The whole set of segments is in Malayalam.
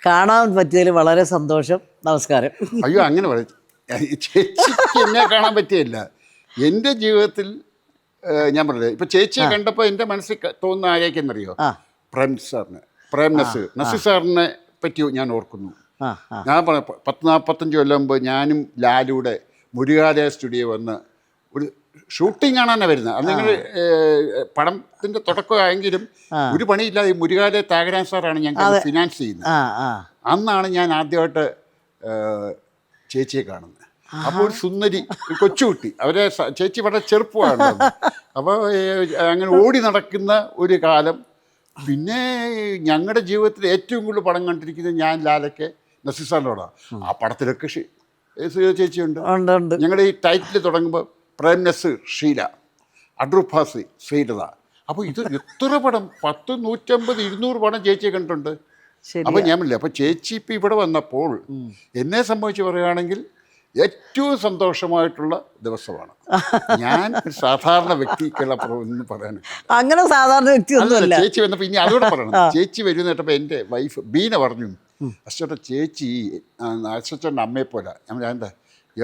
കാണാൻ പറ്റിയതിൽ വളരെ സന്തോഷം. നമസ്കാരം. അയ്യോ അങ്ങനെ പറയും. ചേച്ചിക്ക് എന്നെ കാണാൻ പറ്റിയില്ല. എൻ്റെ ജീവിതത്തിൽ ഞാൻ പറഞ്ഞത് ഇപ്പം ചേച്ചിയെ കണ്ടപ്പോൾ എൻ്റെ മനസ്സിൽ തോന്നുന്ന ആരേക്കെന്നറിയോ? പ്രേം നസീർ സാറിനെ പറ്റി ഞാൻ ഓർക്കുന്നു. ഞാൻ 40-45 കൊല്ലം മുമ്പ് ഞാനും ലാലൂടെ മുരുകാലയ സ്റ്റുഡിയോ വന്ന് ഒരു ഷൂട്ടിംഗ് കാണാനാണ് വരുന്നത്. അത് നിങ്ങൾ പടത്തിൻ്റെ തുടക്കമായെങ്കിലും ഒരു പണിയില്ലാതെ മുരുകാലയ ത്യാഗരാജൻ സാറാണ് ഞങ്ങൾക്ക് ഫിനാൻസ് ചെയ്യുന്നത്. അന്നാണ് ഞാൻ ആദ്യമായിട്ട് ചേച്ചിയെ കാണുന്നത്. അപ്പോൾ ഒരു സുന്ദരി കൊച്ചുകുട്ടി, അവരെ ചേച്ചി വളരെ ചെറുപ്പമാണ്. അപ്പോൾ അങ്ങനെ ഓടി നടക്കുന്ന ഒരു കാലം. പിന്നെ ഞങ്ങളുടെ ജീവിതത്തിൽ ഏറ്റവും കൂടുതൽ പടം കണ്ടിരിക്കുന്നത് ഞാൻ ലാലൊക്കെ നസീർ സാറിനോടാണ്. ആ പടത്തിലൊക്കെ ചേച്ചിയുണ്ട്. ഞങ്ങളുടെ ഈ ടൈറ്റിൽ തുടങ്ങുമ്പോൾ പ്രേം നസീർ ഷീല, അഡ്രുഫാസി ശ്രീലത. അപ്പോൾ ഇത് എത്ര പടം 10, 150, 200 പടം ചേച്ചിയെ കണ്ടിട്ടുണ്ട്. അപ്പം ഞാൻ പറഞ്ഞില്ല, അപ്പോൾ ചേച്ചി ഇപ്പം ഇവിടെ വന്നപ്പോൾ എന്നെ സംബന്ധിച്ച് പറയുകയാണെങ്കിൽ ഏറ്റവും സന്തോഷമായിട്ടുള്ള ദിവസമാണ്. ഞാൻ ഒരു സാധാരണ വ്യക്തിക്കുള്ള എന്ന് പറയാനും അങ്ങനെ സാധാരണ വ്യക്തി ഒന്നുമല്ല. ചേച്ചി വന്നപ്പോൾ ഇനി അതോടെ പറയണം. ചേച്ചി വരുന്ന കേട്ടപ്പോൾ എൻ്റെ വൈഫ് ബീന പറഞ്ഞു, അശ്വട്ട ചേച്ചി അശ്വച്ചൻ്റെ അമ്മയെപ്പോലെ. ഞാൻ എന്താ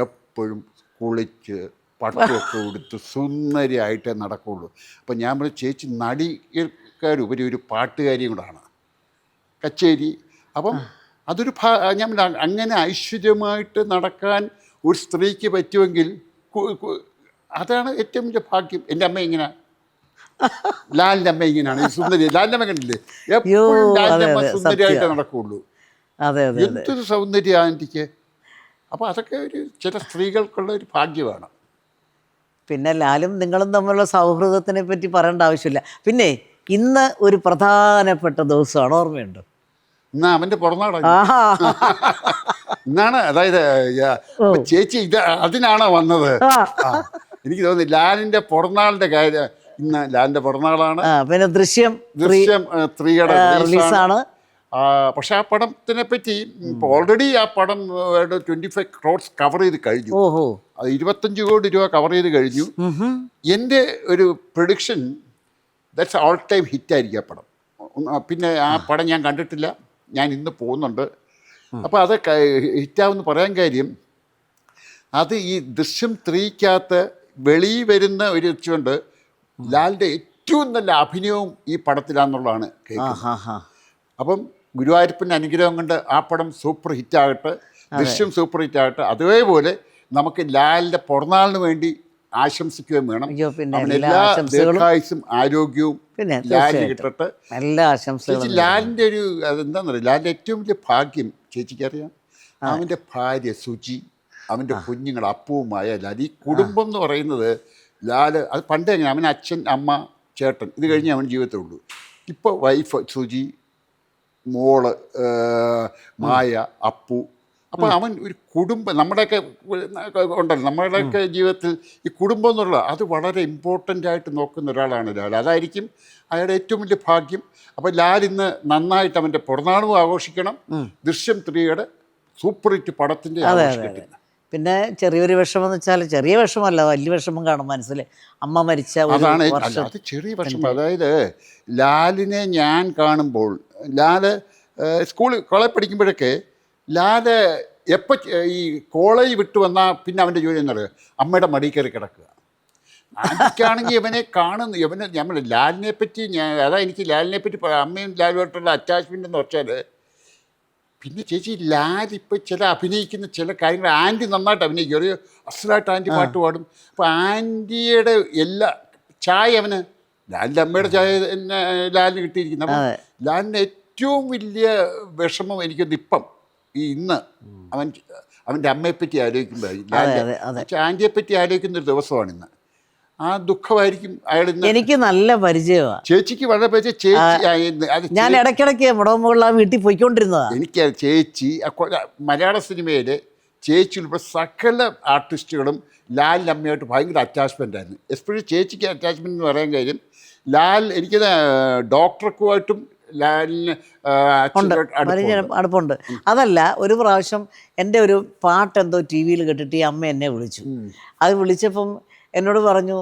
എപ്പോഴും കുളിച്ച് പട്ടുമൊക്കെ കൊടുത്ത് സുന്ദരിയായിട്ടേ നടക്കുള്ളൂ. അപ്പം ഞാൻ പറഞ്ഞു ചേച്ചി നടിക്കാരുപരി ഒരു പാട്ടുകാരിയും കൂടാണ്, കച്ചേരി. അപ്പം അതൊരു ഞാൻ അങ്ങനെ ഐശ്വര്യമായിട്ട് നടക്കാൻ ഒരു സ്ത്രീക്ക് പറ്റുമെങ്കിൽ അതാണ് ഏറ്റവും വലിയ ഭാഗ്യം. എൻ്റെ അമ്മ ഇങ്ങനെ, ലാലിൻ്റെ അമ്മ ഇങ്ങനെയാണ് സുന്ദരി. ലാലിൻ്റെ അമ്മ കണ്ടില്ലേ, എപ്പോഴും ലാലിൻ്റെ അമ്മ സുന്ദരിയായിട്ട് നടക്കുള്ളൂ. എന്തൊരു സൗന്ദര്യം ആൻറ്റിക്ക്. അപ്പോൾ അതൊക്കെ ഒരു ചില സ്ത്രീകൾക്കുള്ള ഒരു ഭാഗ്യമാണ്. പിന്നെ ലാലും നിങ്ങളും തമ്മിലുള്ള സൗഹൃദത്തിനെ പറ്റി പറയേണ്ട ആവശ്യമില്ല. പിന്നെ ഇന്ന് ഒരു പ്രധാനപ്പെട്ട ദിവസമാണ്, ഓർമ്മയുണ്ടോ? ഇന്ന് അവൻ്റെ പിറന്നാളാണ്. ഇന്നാണ്, അതായത് ചേച്ചി ഇത് അതിനാണോ വന്നത്? എനിക്ക് തോന്നുന്നു ലാലിൻ്റെ പിറന്നാളിൻ്റെ കാര്യം. ഇന്ന് ലാലിൻ്റെ പിറന്നാളാണ്. പിന്നെ ദൃശ്യം 3യുടെ റിലീസാണ്. പക്ഷെ ആ പടത്തിനെ പറ്റി ഓൾറെഡി ആ പടം 25 crores കവർ ചെയ്ത് കഴിഞ്ഞു. 25 കോടി രൂപ കവർ ചെയ്ത് കഴിഞ്ഞു. എൻ്റെ ഒരു പ്രഡിക്ഷൻ ദാറ്റ്സ് ഓൾ ടൈം ഹിറ്റായിരിക്കും ആ പടം. പിന്നെ ആ പടം ഞാൻ കണ്ടിട്ടില്ല, ഞാൻ ഇന്ന് പോകുന്നുണ്ട്. അപ്പോൾ അത് ഹിറ്റാവെന്ന് പറയാൻ കാര്യം, അത് ഈ ദൃശ്യം 3-ക്കകത്ത് വെളിയിൽ വരുന്ന ഒരു വെച്ചുകൊണ്ട് ലാലിൻ്റെ ഏറ്റവും നല്ല അഭിനയവും ഈ പടത്തിലാണെന്നുള്ളതാണ് കേൾക്കുന്നത്. അപ്പം ഗുരുവായൂരപ്പൻ്റെ അനുഗ്രഹം കൊണ്ട് ആ പടം സൂപ്പർ ഹിറ്റാകട്ടെ, ദൃശ്യം സൂപ്പർ ഹിറ്റാകട്ടെ. അതേപോലെ നമുക്ക് ലാലിൻ്റെ പിറന്നാളിന് വേണ്ടി ആശംസിക്കുകയും വേണം. എല്ലാ ദീർഘായുസ്സും ആരോഗ്യവും ലാലിന് കിട്ടട്ടെ. എല്ലാ ആശംസകളും. ലാലിൻ്റെ ഒരു അതെന്താണെന്ന് പറയുക, ലാലിൻ്റെ ഏറ്റവും വലിയ ഭാഗ്യം ചേച്ചിക്കറിയാം, അവൻ്റെ ഭാര്യ സുജി, അവൻ്റെ കുഞ്ഞുങ്ങൾ അപ്പുവുമായ ലാൽ. ഈ കുടുംബം എന്ന് പറയുന്നത് ലാൽ അത് പണ്ടേ എങ്ങനെ, അവൻ അച്ഛൻ, അമ്മ, ചേട്ടൻ, ഇത് കഴിഞ്ഞ് അവൻ ജീവിതത്തുള്ളൂ. ഇപ്പോൾ വൈഫ് സുജി, മോള് മായ, അപ്പു. അപ്പോൾ അവൻ ഒരു കുടുംബം, നമ്മുടെയൊക്കെ ഉണ്ടല്ലോ, നമ്മുടെയൊക്കെ ജീവിതത്തിൽ ഈ കുടുംബം എന്നുള്ള അത് വളരെ ഇമ്പോർട്ടൻ്റ് ആയിട്ട് നോക്കുന്ന ഒരാളാണ് ലാൽ. അതായിരിക്കും അയാളുടെ ഏറ്റവും വലിയ ഭാഗ്യം. അപ്പോൾ ലാൽ ഇന്ന് നന്നായിട്ട് അവൻ്റെ പിറന്നാളും ആഘോഷിക്കണം, ദൃശ്യം 3യുടെ സൂപ്പർ ഹിറ്റ് പടത്തിൻ്റെ ആഘോഷിക്കണം. പിന്നെ ചെറിയൊരു വിഷമം എന്ന് വെച്ചാൽ, ചെറിയ വിഷമല്ല, വലിയ വിഷമം കാണും മനസ്സിൽ. അമ്മ മരിച്ച അതാണ് അത് ചെറിയ വിഷമം. അതായത് ലാലിനെ ഞാൻ കാണുമ്പോൾ, ലാല് കോളേജ് പഠിക്കുമ്പോഴൊക്കെ ലാല് എപ്പോൾ ഈ കോളേജ് വിട്ട് വന്നാൽ പിന്നെ അവൻ്റെ ജോലി എന്ന് പറയുക അമ്മയുടെ മടി കയറി കിടക്കുക. ആദ്യക്കാണെങ്കിൽ ഇവനെ കാണുന്നു, ഇവനെ നമ്മൾ ലാലിനെ പറ്റി അതാ എനിക്ക് ലാലിനെ പറ്റി അമ്മയും ലാലുമായിട്ടുള്ള അറ്റാച്ച്മെൻ്റ് എന്ന് വെച്ചാൽ, പിന്നെ ചേച്ചി ലാൽ ഇപ്പോൾ ചില അഭിനയിക്കുന്ന ചില കാര്യങ്ങൾ ആൻറ്റി നന്നായിട്ട് അഭിനയിക്കും, ഒരു അസലായിട്ട് ആൻറ്റി പാട്ട് പാടും. അപ്പോൾ ആൻറ്റിയുടെ എല്ലാ ചായ അവന്, ലാലിൻ്റെ അമ്മയുടെ ചായ ലാലിന് കിട്ടിയിരിക്കുന്നത്. അപ്പം ലാലിൻ്റെ ഏറ്റവും വലിയ വിഷമം എനിക്കൊന്ന് ഇപ്പം ഇന്ന് അവൻ്റെ അമ്മയെപ്പറ്റി ആലോചിക്കുമ്പോൾ, ആൻറ്റിയെപ്പറ്റി ആലോചിക്കുന്ന ഒരു ദിവസമാണ് ഇന്ന്. ആ ദുഃഖമായിരിക്കും അയാൾ. എനിക്ക് നല്ല പരിചയമാണ് ചേച്ചിക്ക് വളരെ പരിചയം. ചേച്ചി ഞാൻ ഇടയ്ക്കിടയ്ക്ക് മുടമുള്ള വീട്ടിൽ പോയിക്കൊണ്ടിരുന്നതാണ്. എനിക്ക് ചേച്ചി മലയാള സിനിമയിൽ ചേച്ചി ഉൾപ്പെടെ സകല ആർട്ടിസ്റ്റുകളും ലാലിൻ്റെ അമ്മയായിട്ട് ഭയങ്കര അറ്റാച്ച്മെൻ്റ് ആയിരുന്നു. എസ്പെഷ്യലി ചേച്ചിക്ക് അറ്റാച്ച്മെൻ്റ് എന്ന് പറയാൻ കാര്യം, ലാൽ എനിക്കത് ഡോക്ടർക്കുമായിട്ടും ലാലിന് അടുപ്പുണ്ട്. അതല്ല, ഒരു പ്രാവശ്യം എൻ്റെ ഒരു പാട്ട് എന്തോ TV യിൽ കേട്ടിട്ട് ഈ അമ്മ എന്നെ വിളിച്ചു. അത് വിളിച്ചപ്പം എന്നോട് പറഞ്ഞു,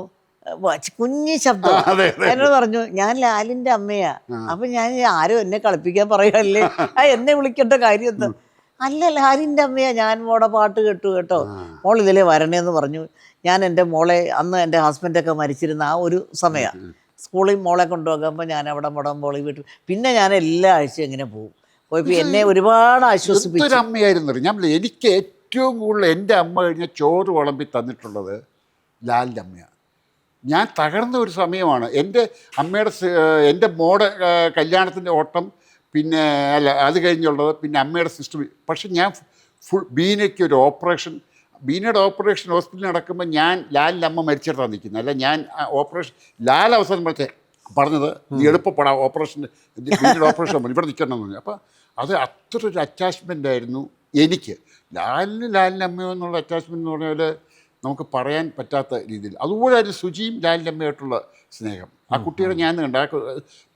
കുഞ്ഞി ശബ്ദം. എന്നോട് പറഞ്ഞു ഞാൻ ലാലിന്റെ അമ്മയാ. അപ്പൊ ഞാൻ ആരും എന്നെ കളിപ്പിക്കാൻ പറയുകയല്ലേ, എന്നെ വിളിക്കേണ്ട കാര്യം എന്താ? അല്ല, ലാലിന്റെ അമ്മയാ, ഞാൻ മോടെ പാട്ട് കേട്ടു കേട്ടോ, മോൾ ഇതിലേ വരണേന്ന് പറഞ്ഞു. ഞാൻ എൻ്റെ മോളെ, അന്ന് എൻ്റെ ഹസ്ബൻഡൊക്കെ മരിച്ചിരുന്ന ആ ഒരു സമയമാണ്, സ്കൂളിൽ മോളെ കൊണ്ടുപോകുമ്പോൾ ഞാൻ അവിടെ മുടമ്പോളി വീട്ടിൽ. പിന്നെ ഞാൻ എല്ലാ ആഴ്ചയും ഇങ്ങനെ പോകും. പോയപ്പോൾ എന്നെ ഒരുപാട് ആശ്വസിപ്പിച്ചു. അമ്മയായിരുന്നു ഞാൻ. എനിക്ക് ഏറ്റവും കൂടുതൽ എൻ്റെ അമ്മ കഴിഞ്ഞ ചോറ് വിളമ്പി തന്നിട്ടുള്ളത് ലാലിൻ്റെ അമ്മയാണ്. ഞാൻ തകർന്ന ഒരു സമയമാണ് എൻ്റെ മോടെ കല്യാണത്തിൻ്റെ ഓട്ടം, പിന്നെ അല്ല അത് കഴിഞ്ഞുള്ളത്, പിന്നെ അമ്മയുടെ സിസ്റ്റർ. പക്ഷെ ഞാൻ ബീനയ്ക്ക് ഒരു ഓപ്പറേഷൻ, ബീനയുടെ ഓപ്പറേഷൻ ഹോസ്പിറ്റലിൽ നടക്കുമ്പോൾ ഞാൻ ലാലിൻ്റെ അമ്മ മരിച്ചിട്ടാണ് നിൽക്കുന്നത്. അല്ല, ഞാൻ ഓപ്പറേഷൻ ലാൽ അവസാനം പറഞ്ഞത് നീ എളുപ്പപ്പെടാം, ബീനയുടെ ഓപ്പറേഷൻ ഇവിടെ നിൽക്കണം എന്ന് പറഞ്ഞു. അപ്പോൾ അത് അത്ര ഒരു അറ്റാച്ച്മെൻ്റ് ആയിരുന്നു എനിക്ക്. ലാലിൻ്റെ അമ്മയോ എന്നുള്ള അറ്റാച്ച്മെൻ്റ് എന്ന് പറഞ്ഞാൽ നമുക്ക് പറയാൻ പറ്റാത്ത രീതിയിൽ. അതുപോലെ ആയിരുന്നു സുജിയും ലാലിൻ്റെ അമ്മയായിട്ടുള്ള സ്നേഹം. ആ കുട്ടിയുടെ ഞാൻ കണ്ട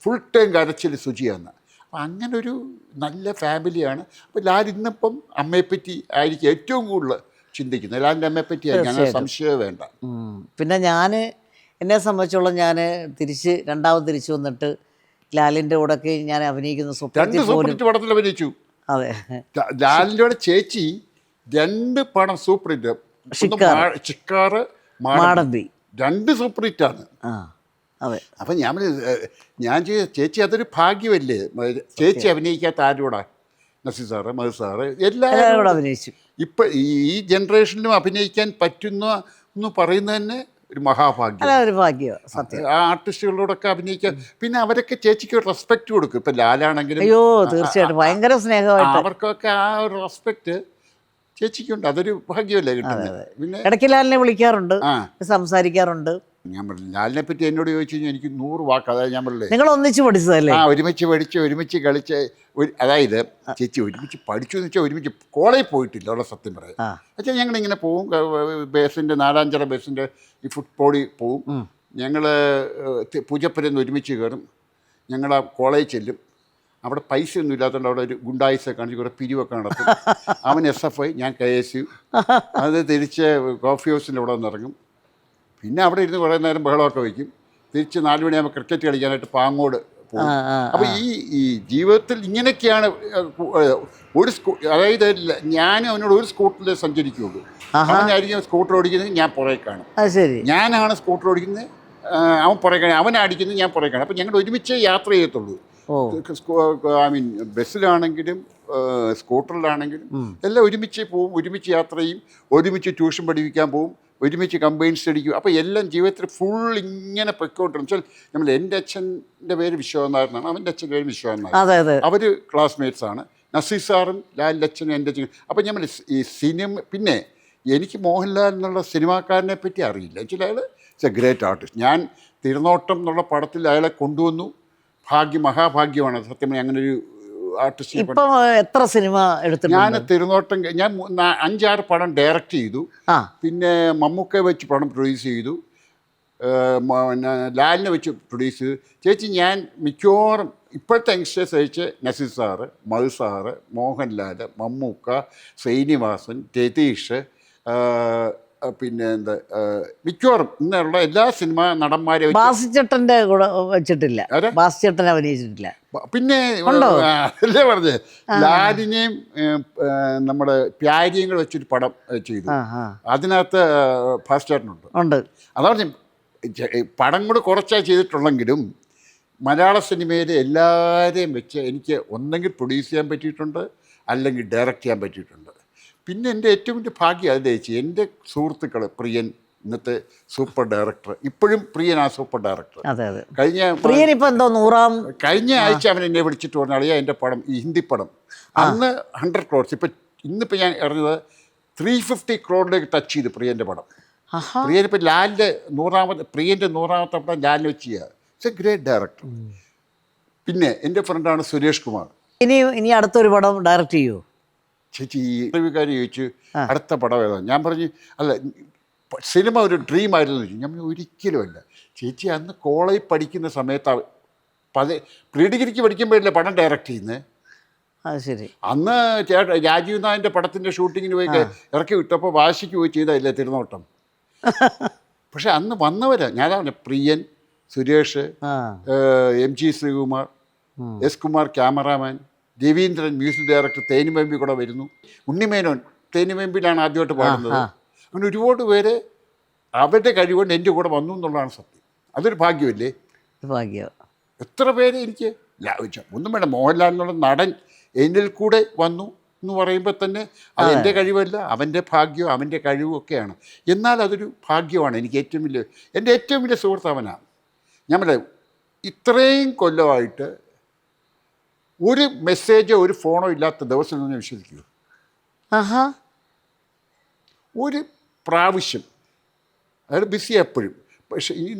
ഫുൾ ടൈം കരച്ചിൽ സുജിയാണ്. അപ്പം അങ്ങനൊരു നല്ല ഫാമിലിയാണ്. അപ്പോൾ ലാൽ ഇന്നിപ്പം അമ്മയെപ്പറ്റി ആയിരിക്കും ഏറ്റവും കൂടുതൽ ചിന്തിക്കുന്നത്. ലാലിൻ്റെ അമ്മയെപ്പറ്റി അങ്ങനെ സംശയം വേണ്ട. പിന്നെ ഞാൻ എന്നെ സംബന്ധിച്ചോളം ഞാൻ രണ്ടാമത് തിരിച്ചു വന്നിട്ട് ലാലിൻ്റെ കൂടെയൊക്കെ ഞാൻ അഭിനയിക്കുന്ന സൂപ്പർ പടത്തിൽ അഭിനയിച്ചു. അതെ, ലാലിൻ്റെ കൂടെ ചേച്ചി 2 പടം സൂപ്പർ ഹിറ്റ്, ചിക്കാറ്, മാടമ്പി, 2 സൂപ്പർ ഹിറ്റാണ്. അതെ. അപ്പം ഞാൻ ചേച്ചി അതൊരു ഭാഗ്യമല്ലേ, ചേച്ചി അഭിനയിക്കാത്ത ആരോടാ? നസീർ സാറ്, മധു സാറ്, എല്ലാവരും അഭിനയിച്ചു. ഇപ്പം ഈ ജനറേഷനിലും അഭിനയിക്കാൻ പറ്റുന്ന എന്ന് പറയുന്നത് തന്നെ ഒരു മഹാഭാഗ്യം. സത്യം. ആ ആർട്ടിസ്റ്റുകളോടൊക്കെ അഭിനയിക്കാൻ, പിന്നെ അവരൊക്കെ ചേച്ചിക്ക് റെസ്പെക്റ്റ് കൊടുക്കും. ഇപ്പം ലാലാണെങ്കിലും അയ്യോ തീർച്ചയായിട്ടും ഭയങ്കര സ്നേഹമായിട്ട് അവർക്കൊക്കെ ആ ഒരു റെസ്പെക്റ്റ് ചേച്ചിക്കുണ്ട്. അതൊരു ഭാഗ്യമല്ലേ കിട്ടുന്നത്. പിന്നെ ഇടയ്ക്ക് ലാലിനെ വിളിക്കാറുണ്ട്, സംസാരിക്കാറുണ്ട്. ഞാൻ പറഞ്ഞു ലാലിനെ പറ്റി എന്നോട് ചോദിച്ചു കഴിഞ്ഞാൽ എനിക്ക് 100 വാക്ക്. അതായത് ഞാൻ പറഞ്ഞില്ലേ, നിങ്ങൾ ഒന്നിച്ച് പഠിച്ചതല്ലേ? ഒരുമിച്ച് പഠിച്ച് ഒരുമിച്ച് കളിച്ച് അതായത് ചേച്ചി ഒരുമിച്ച് പഠിച്ചു എന്ന് വെച്ചാൽ ഒരുമിച്ച് കോളേജിൽ പോയിട്ടില്ല ഉള്ള സത്യം പറയാം. വെച്ചാൽ ഞങ്ങളിങ്ങനെ പോവും, ബസ്സിൻ്റെ 4-5 ബസ്സിൻ്റെ ഈ ഫുട്ബോളിൽ പോവും. ഞങ്ങൾ പൂജപ്പുരന്ന് ഒരുമിച്ച് കയറും. ഞങ്ങൾ ആ കോളേജിൽ ചെല്ലും. അവിടെ പൈസ ഒന്നും ഇല്ലാത്തതുകൊണ്ട് അവിടെ ഒരു ഗുണ്ടായിസൊക്കെ കാണിച്ച് കുറേ പിരിവൊക്കെ നടത്തും. അവൻ SFI, ഞാൻ KSU. അത് തിരിച്ച് കോഫി ഹൗസിൻ്റെ അവിടെ വന്നിറങ്ങും. പിന്നെ അവിടെ ഇരുന്ന് കുറേ നേരം ബഹളമൊക്കെ വയ്ക്കും. തിരിച്ച് 4 മണിയാകുമ്പോൾ ക്രിക്കറ്റ് കളിക്കാനായിട്ട് പാങ്ങോട് പോകും. അപ്പോൾ ഈ ജീവിതത്തിൽ ഇങ്ങനെയൊക്കെയാണ്. അതായത് ഞാനും അവനോട് ഒരു സ്കൂട്ടറിൽ സഞ്ചരിക്കുകയുള്ളൂ. അവനായിരിക്കും സ്കൂട്ടർ ഓടിക്കുന്നത്, ഞാൻ പുറകെ കാണും. ഞാനാണ് സ്കൂട്ടർ ഓടിക്കുന്നത്, അവൻ പുറകെ കാണും. അവനടിക്കുന്നത്, ഞാൻ പുറകെ കാണും. അപ്പോൾ ഞങ്ങൾ ഒരുമിച്ച് യാത്ര ചെയ്യത്തുള്ളൂ. ബസ്സിലാണെങ്കിലും സ്കൂട്ടറിലാണെങ്കിലും എല്ലാം ഒരുമിച്ച് പോവും, ഒരുമിച്ച് യാത്ര ചെയ്യും, ഒരുമിച്ച് ട്യൂഷൻ പഠിപ്പിക്കാൻ പോവും, ഒരുമിച്ച് കമ്പൈൻ സ്റ്റഡിക്കും. അപ്പോൾ എല്ലാം ജീവിതത്തിൽ ഫുൾ ഇങ്ങനെ പൊയ്ക്കൊണ്ടിരുന്നു വെച്ചാൽ നമ്മൾ എൻ്റെ അച്ഛൻ്റെ പേര് വിശ്വനാഥനാണ്, അവൻ്റെ അച്ഛൻ്റെ പേര് വിശ്വനാഥനാണ്. അവർ ക്ലാസ്മേറ്റ്സാണ്. നസീർ സാറും ലാലിൻ്റെ അച്ഛനും എൻ്റെ അച്ഛനും. അപ്പോൾ നമ്മൾ ഈ സിനിമ, പിന്നെ എനിക്ക് മോഹൻലാൽ എന്നുള്ള സിനിമാക്കാരനെ പറ്റി അറിയില്ല. വെച്ചാൽ അയാൾ ഇറ്റ്സ് എ ഗ്രേറ്റ് ആർട്ടിസ്റ്റ്. ഞാൻ തിരുനോട്ടം എന്നുള്ള പടത്തിൽ അയാളെ കൊണ്ടുവന്നു. മഹാഭാഗ്യമാണ് സത്യം. അങ്ങനെ ഒരു ആർട്ടിസ്റ്റ്. ഇപ്പം എത്ര സിനിമ എടുത്തിട്ടുണ്ട്? ഞാൻ തിരുനോട്ടം, ഞാൻ 5-6 പടം ഡയറക്റ്റ് ചെയ്തു. പിന്നെ മമ്മൂക്കയെ വെച്ച് പടം പ്രൊഡ്യൂസ് ചെയ്തു. ലാലിനെ വെച്ച് പ്രൊഡ്യൂസ് ചെയ്തു. ചേച്ചി ഞാൻ മിക്കവാറും ഇപ്പോഴത്തെ യങ്സ്റ്റേഴ്സ് അയച്ച് നസീർ സാറ്, മധു സാറ്, മോഹൻലാൽ, മമ്മൂക്ക, ശ്രീനിവാസൻ, രതീഷ്, പിന്നെ എന്താ മിക്കവാറും ഇന്നുള്ള എല്ലാ സിനിമ നടന്മാരെ ബാസിച്ചേട്ടൻ്റെ കൂടെ വെച്ചിട്ടില്ല, ബാസിച്ചേട്ടൻ അഭിനയിച്ചിട്ടില്ല. പിന്നെ അല്ലേ പറഞ്ഞേ, ലാലിനെയും നമ്മുടെ പ്യാരിയും കൂടെ വെച്ചൊരു പടം ചെയ്തു. അതിനകത്ത് ഫാസ്റ്റേട്ടനുണ്ട്. അതാ പറഞ്ഞ പടം കൂടെ കുറച്ചാണ് ചെയ്തിട്ടുള്ളെങ്കിലും മലയാള സിനിമയിൽ എല്ലാവരെയും വെച്ച് എനിക്ക് ഒന്നെങ്കിൽ പ്രൊഡ്യൂസ് ചെയ്യാൻ പറ്റിയിട്ടുണ്ട്, അല്ലെങ്കിൽ ഡയറക്റ്റ് ചെയ്യാൻ പറ്റിയിട്ടുണ്ട്. പിന്നെ എൻ്റെ ഏറ്റവും വലിയ ഭാഗ്യം അതിൻ്റെ ചേച്ചി, എൻ്റെ സുഹൃത്തുക്കൾ പ്രിയൻ, ഇന്നത്തെ സൂപ്പർ ഡയറക്ടർ, ഇപ്പോഴും പ്രിയൻ ആ സൂപ്പർ ഡയറക്ടർ. കഴിഞ്ഞ ആഴ്ച അവൻ എന്നെ വിളിച്ചിട്ട് പറഞ്ഞ അളിയാ എൻ്റെ പടം, ഈ ഹിന്ദി പടം അന്ന് 100 crores, ഇന്നിപ്പോൾ ഞാൻ അറിഞ്ഞത് 350 crore ടച്ച് ചെയ്ത് പ്രിയൻ്റെ പടം. പ്രിയനിപ്പോൾ ലാലിൻ്റെ 100ാമത്തെ പടം ലാലിനെ വെച്ച് ചെയ്യുക. It's A great director. പിന്നെ എൻ്റെ ഫ്രണ്ടാണ് സുരേഷ് കുമാർ. ഇനി അടുത്തൊരു പടം ഡയറക്റ്റ് ചെയ്യുമോ? ചേച്ചി ഈ ഇന്റർവ്യൂക്കാർ ചോദിച്ചു അടുത്ത പടം ഏതാണ്. ഞാൻ പറഞ്ഞു അല്ല സിനിമ ഒരു ഡ്രീം ആയിരുന്നു ചോദിച്ചു. ഞാൻ ഒരിക്കലും അല്ല ചേച്ചി. അന്ന് കോളേജിൽ പഠിക്കുന്ന സമയത്ത് പ്രീ ഡിഗ്രിക്ക് പഠിക്കുമ്പോഴല്ലേ പടം ഡയറക്റ്റ് ചെയ്യുന്നത്. അത് ശരി. അന്ന് രാജീവ് നായൻ്റെ പടത്തിൻ്റെ ഷൂട്ടിങ്ങിന് പോയി ഇറക്കി വിട്ടപ്പോൾ വാശിക്ക് പോയി ചെയ്തതല്ലേ തിരുനോട്ടം. പക്ഷെ അന്ന് വന്നവരാ ഞാനാണ് Priyan, Suresh, MG Sreekumar, S Kumar cameraman, Raveendran music director, തേനിമേമ്പി കൂടെ വരുന്നു, ഉണ്ണിമേനോൻ തേനിമേമ്പിലാണ് ആദ്യമായിട്ട് പാടുന്നത്. അങ്ങനെ ഒരുപാട് പേര് അവരുടെ കഴിവുകൊണ്ട് എൻ്റെ കൂടെ വന്നു എന്നുള്ളതാണ് സത്യം. അതൊരു ഭാഗ്യമല്ലേ? ഭാഗ്യം. എത്ര പേര് എനിക്ക് ഒന്നും വേണ്ട, മോഹൻലാൽ എന്നുള്ള നടൻ എന്നിൽ കൂടെ വന്നു എന്ന് പറയുമ്പോൾ തന്നെ അത് എൻ്റെ കഴിവല്ല, അവൻ്റെ ഭാഗ്യവും അവൻ്റെ കഴിവും ഒക്കെയാണ്. എന്നാൽ അതൊരു ഭാഗ്യമാണ്. എനിക്ക് ഏറ്റവും വലിയ, എൻ്റെ ഏറ്റവും വലിയ സുഹൃത്ത് അവനാണ്. ഞാൻ പറയാം, ഇത്രയും കൊല്ലമായിട്ട് ഒരു മെസ്സേജോ ഒരു ഫോണോ ഇല്ലാത്ത ദിവസം എന്ന് വിശ്വസിക്കൂ. ഒരു പ്രാവശ്യം അയാൾ ബിസി എപ്പോഴും. പക്ഷേ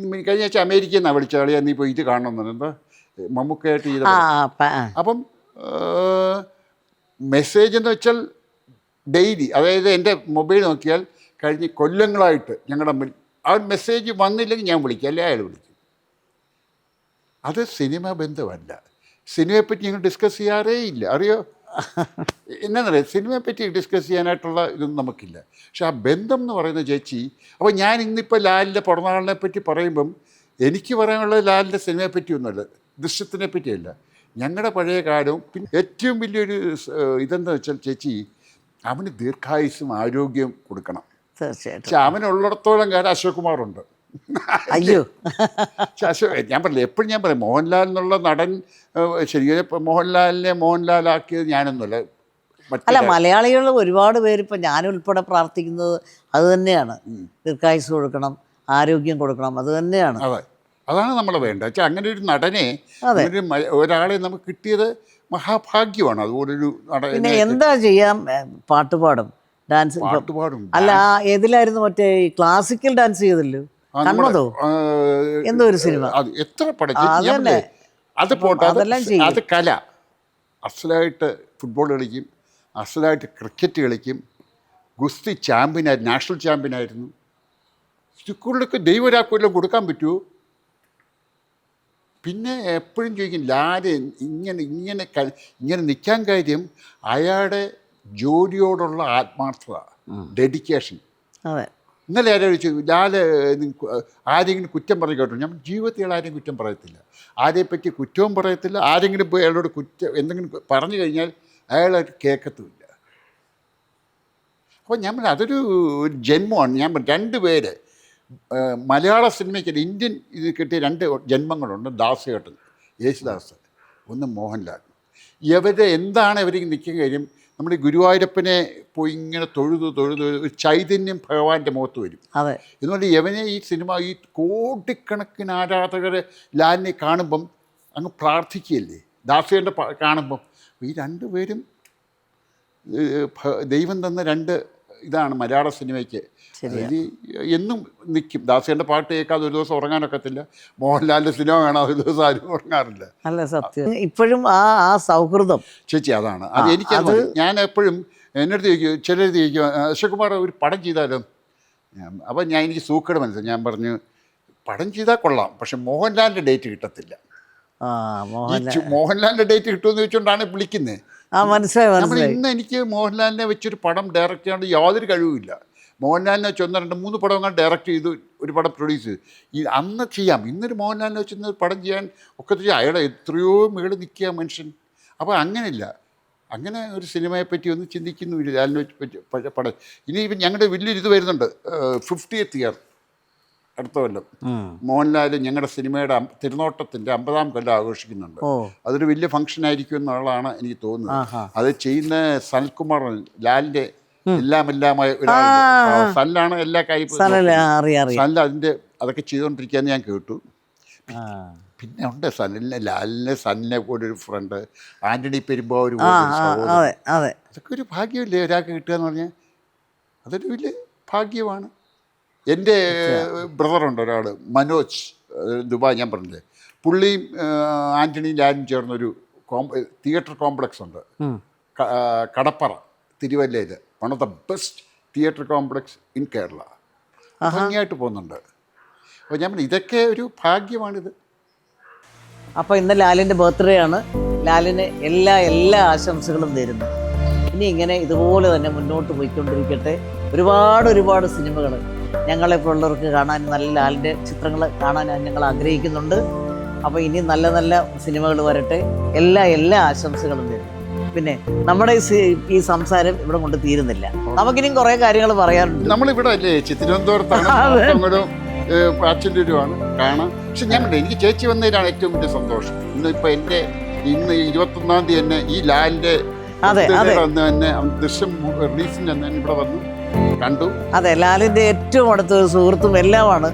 കഴിഞ്ഞ ആഴ്ച അമേരിക്കയിൽ നിന്നാണ് വിളിച്ച ആളിയാ, നീ ഇപ്പോൾ ഇത് കാണണമെന്ന് എന്താ മമ്മൂക്കയായിട്ട് ചെയ്ത. അപ്പം മെസ്സേജ് എന്ന് വെച്ചാൽ ഡെയിലി, അതായത് എൻ്റെ മൊബൈൽ നോക്കിയാൽ കഴിഞ്ഞ കൊല്ലങ്ങളായിട്ട് ഞങ്ങളുടെ തമ്മിൽ ആ മെസ്സേജ് വന്നില്ലെങ്കിൽ ഞാൻ വിളിക്കും, അല്ലേ അയാൾ വിളിക്കും. അത് സിനിമ ബന്ധമല്ല. സിനിമയെപ്പറ്റി ഞങ്ങൾ ഡിസ്കസ് ചെയ്യാറേ ഇല്ല, അറിയോ? എന്നാന്നറിയാം, സിനിമയെപ്പറ്റി ഡിസ്കസ് ചെയ്യാനായിട്ടുള്ള ഇതൊന്നും നമുക്കില്ല. പക്ഷെ ആ ബന്ധം എന്ന് പറയുന്ന ചേച്ചി, അപ്പോൾ ഞാൻ ഇന്നിപ്പോൾ ലാലിൻ്റെ പിറന്നാളിനെ പറ്റി പറയുമ്പം എനിക്ക് പറയാനുള്ളത് ലാലിൻ്റെ സിനിമയെ പറ്റിയൊന്നുമല്ല, ദൃശ്യത്തിനെ പറ്റിയല്ല, ഞങ്ങളുടെ പഴയ കാലവും. പിന്നെ ഏറ്റവും വലിയൊരു ഇതെന്താ വെച്ചാൽ ചേച്ചി, അവന് ദീർഘായുസ്സും ആരോഗ്യം കൊടുക്കണം. തീർച്ചയായിട്ടും. പക്ഷെ അവനുള്ളിടത്തോളം കാലം അശോക് കുമാറുണ്ട്. അയ്യോ, ഞാൻ പറയില്ല, എപ്പോഴും ഞാൻ പറയും, മോഹൻലാൽ എന്നുള്ള നടൻ ശരിക്കും മോഹൻലാലിനെ മോഹൻലാലാക്കിയത് ഞാനൊന്നുമല്ല. അല്ല, മലയാളികൾ ഒരുപാട് പേര്, ഇപ്പം ഞാനുൾപ്പെടെ പ്രാർത്ഥിക്കുന്നത് അത് തന്നെയാണ്. ദീർഘായുസ് കൊടുക്കണം, ആരോഗ്യം കൊടുക്കണം, അത് തന്നെയാണ്. അതെ, അതാണ് നമ്മൾ വേണ്ടത്. വെച്ചാൽ അങ്ങനെ ഒരു നടനെ, ഒരാളെ നമുക്ക് കിട്ടിയത് മഹാഭാഗ്യമാണ്. അതുപോലൊരു നടൻ. പിന്നെ എന്താ ചെയ്യാം, പാട്ടുപാടും, ഡാൻസ് പാടും. അല്ല, ഏതിലായിരുന്നു മറ്റേ ക്ലാസിക്കൽ ഡാൻസ് ചെയ്തല്ലോ, കണ്ണതോ എന്തോ ഒരു സിനിമ. അത് എത്ര അത് പോട്ടെ, അത് കല. അസലായിട്ട് ഫുട്ബോൾ കളിക്കും, അസലായിട്ട് ക്രിക്കറ്റ് കളിക്കും, ഗുസ്തി ചാമ്പ്യനായിരുന്നു, നാഷണൽ ചാമ്പ്യനായിരുന്നു. സ്കൂളിലൊക്കെ ദൈവരാക്കുമെല്ലാം കൊടുക്കാൻ പറ്റുമോ? പിന്നെ എപ്പോഴും ചോദിക്കും, ലാല് ഇങ്ങനെ നിൽക്കാൻ കാര്യം അയാളുടെ ജോലിയോടുള്ള ആത്മാർത്ഥത, ഡെഡിക്കേഷൻ. ഇന്നലെ ആരും ചോദിച്ചു, ലാല് ആരെങ്കിലും കുറ്റം പറഞ്ഞു കേട്ടോ? ഞാൻ ജീവിതത്തിൽ ആരെയും കുറ്റം പറയത്തില്ല, ആരെപ്പറ്റി കുറ്റവും പറയത്തില്ല. ആരെങ്കിലും പോയി അയാളോട് എന്തെങ്കിലും പറഞ്ഞു കഴിഞ്ഞാൽ അയാൾ കേൾക്കത്തുമില്ല. അപ്പോൾ ഞാൻ അതൊരു ജന്മമാണ്. ഞാൻ രണ്ട് പേര് മലയാള സിനിമയ്ക്ക്, ഇന്ത്യൻ ഇത് കിട്ടിയ രണ്ട് ജന്മങ്ങളുണ്ട്. ദാസേട്ടൻ, യേശുദാസ്, ഒന്ന് മോഹൻലാൽ. ഇവരുടെ എന്താണ് ഇവർക്ക് നിൽക്കാൻ കാര്യം? നമ്മൾ ഗുരുവായൂരപ്പനെ പോയി ഇങ്ങനെ തൊഴുതു ഒരു ചൈതന്യം ഭഗവാന്റെ മുഖത്ത് വരും. എന്നുകൊണ്ട് യവനെ ഈ സിനിമ, ഈ കോടിക്കണക്കിന് ആരാധകരെ ലാലിനെ കാണുമ്പം അങ്ങ് പ്രാർത്ഥിക്കുകയല്ലേ, ദാസേൻ്റെ കാണുമ്പം. ഈ രണ്ടുപേരും ദൈവം തന്ന രണ്ട് ഇതാണ് മലയാള സിനിമയ്ക്ക്. എന്നും നിൽക്കും. ദാസേൻ്റെ പാട്ട് കേൾക്കാതെ ഒരു ദിവസം ഉറങ്ങാനൊക്കത്തില്ല. മോഹൻലാലിൻ്റെ സിനിമ കാണാതെ ഒരു ദിവസം ആരും ഉറങ്ങാറില്ല. അല്ല, സത്യം. ഇപ്പോഴും ആ സൗഹൃദം ചേച്ചി, അതാണ് അത്. എനിക്കത് ഞാൻ എപ്പോഴും എന്നടുത്ത് ചോദിക്കും, ചിലർ ചോദിക്കും, അശോക് കുമാർ ഒരു പടം ചെയ്താലും. അപ്പം എനിക്ക് സൂക്കേട് മനസ്സിലായി. ഞാൻ പറഞ്ഞു, പടം ചെയ്താൽ കൊള്ളാം, പക്ഷെ മോഹൻലാലിൻ്റെ ഡേറ്റ് കിട്ടത്തില്ല. മോഹൻലാലിൻ്റെ ഡേറ്റ് കിട്ടുമെന്ന് വെച്ചുകൊണ്ടാണ് വിളിക്കുന്നത്. മനസ്സിലായി. ഇന്ന് എനിക്ക് മോഹൻലാലിനെ വെച്ചൊരു പടം ഡയറക്റ്റ് ചെയ്യാണ്ട് യാതൊരു കഴിവുമില്ല. മോഹൻലാലിനെ വെച്ച് 1, 2, 3 പടങ്ങൾ ഡയറക്റ്റ് ചെയ്തു, ഒരു പടം പ്രൊഡ്യൂസ് ചെയ്തു. അന്ന് ചെയ്യാം. ഇന്നൊരു മോഹൻലാലിനെ വെച്ച് ഇന്നൊരു പടം ചെയ്യാൻ ഒക്കെ ചെയ്യാം. അയാളെ എത്രയോ മേളിൽ നിൽക്കുക മനുഷ്യൻ. അപ്പോൾ അങ്ങനെയില്ല. അങ്ങനെ ഒരു സിനിമയെപ്പറ്റി ഒന്നും ചിന്തിക്കുന്നുമില്ല. ലാലിനെ വെച്ച് പടം. ഇനി ഇപ്പം ഞങ്ങളുടെ വലിയൊരു ഇത് വരുന്നുണ്ട്, 50th ഇയർ അടുത്ത കൊല്ലം. മോഹൻലാൽ ഞങ്ങളുടെ സിനിമയുടെ തിരുനോട്ടത്തിൻ്റെ 50ാം കൊല്ലം ആഘോഷിക്കുന്നുണ്ട്. അതൊരു വലിയ ഫംഗ്ഷൻ ആയിരിക്കും എന്നുള്ളതാണ് എനിക്ക് തോന്നുന്നത്. അത് ചെയ്യുന്ന സനൽകുമാർ, ലാലിൻ്റെ എല്ലാമായ ഒരാളുണ്ട്. സനലാണ് എല്ലാ കാര്യവും. സനൽ അതിൻ്റെ അതൊക്കെ ചെയ്തുകൊണ്ടിരിക്കുകയെന്ന് ഞാൻ കേട്ടു. പിന്നെ ഉണ്ട് സനലിനെ പോലെ ഒരു ഫ്രണ്ട്, ആൻ്റണി പെരുമ്പാവൂർ. അതൊക്കെ ഒരു ഭാഗ്യമല്ലേ ഒരാൾക്ക് കിട്ടുക എന്ന് പറഞ്ഞാൽ? അതൊരു വലിയ ഭാഗ്യമാണ്. എൻ്റെ ബ്രദറുണ്ട് ഒരാൾ, മനോജ്, ദുബായ്. ഞാൻ പറഞ്ഞില്ലേ, പുള്ളിയും ആൻ്റണി ലാലും ചേർന്നൊരു തിയേറ്റർ കോംപ്ലക്സ് ഉണ്ട്, കടപ്പറ, തിരുവല്ലയിൽ. One of the best theatre complex in Kerala. ഭംഗിയായിട്ട് പോകുന്നുണ്ട്. അപ്പോൾ ഞാൻ ഇതൊക്കെ ഒരു ഭാഗ്യമാണിത്. അപ്പോൾ ഇന്ന് ലാലിൻ്റെ ബർത്ത്ഡേ ആണ്. ലാലിന് എല്ലാ ആശംസകളും നേരുന്നു. ഇനി ഇങ്ങനെ ഇതുപോലെ തന്നെ മുന്നോട്ട് പോയിക്കൊണ്ടിരിക്കട്ടെ. ഒരുപാട് സിനിമകൾ ഞങ്ങളെപ്പോലുള്ളവർക്ക് കാണാൻ നല്ല ലാലിൻ്റെ ചിത്രങ്ങൾ കാണാൻ ഞങ്ങൾ ആഗ്രഹിക്കുന്നുണ്ട്. അപ്പോൾ ഇനി നല്ല നല്ല സിനിമകൾ വരട്ടെ. എല്ലാ ആശംസകളും തരും. പിന്നെ നമ്മുടെ ഈ സംസാരം ഇവിടെ കൊണ്ട് തീരുന്നില്ല. നമുക്കിനിയും കുറേ കാര്യങ്ങൾ പറയാനുണ്ട്. നമ്മളിവിടെ അല്ലേ തിരുവനന്തപുരത്താണ്, പ്രാച്ചൂരുമാണ് കാണാൻ. പക്ഷെ ഞാൻ എനിക്ക് ചേച്ചി വന്നതിലാണ് ഏറ്റവും വലിയ സന്തോഷം. ഇന്നിപ്പോൾ ഇന്ന് 21-ാം തീയതി തന്നെ ഈ ലാലിൻ്റെ തന്നെ ദൃശ്യം റിലീസിന് തന്നെ ഇവിടെ വന്നു കണ്ടു. അതെ, ലാലിൻ്റെ ഏറ്റവും അടുത്ത സുഹൃത്തും എല്ലാമാണ്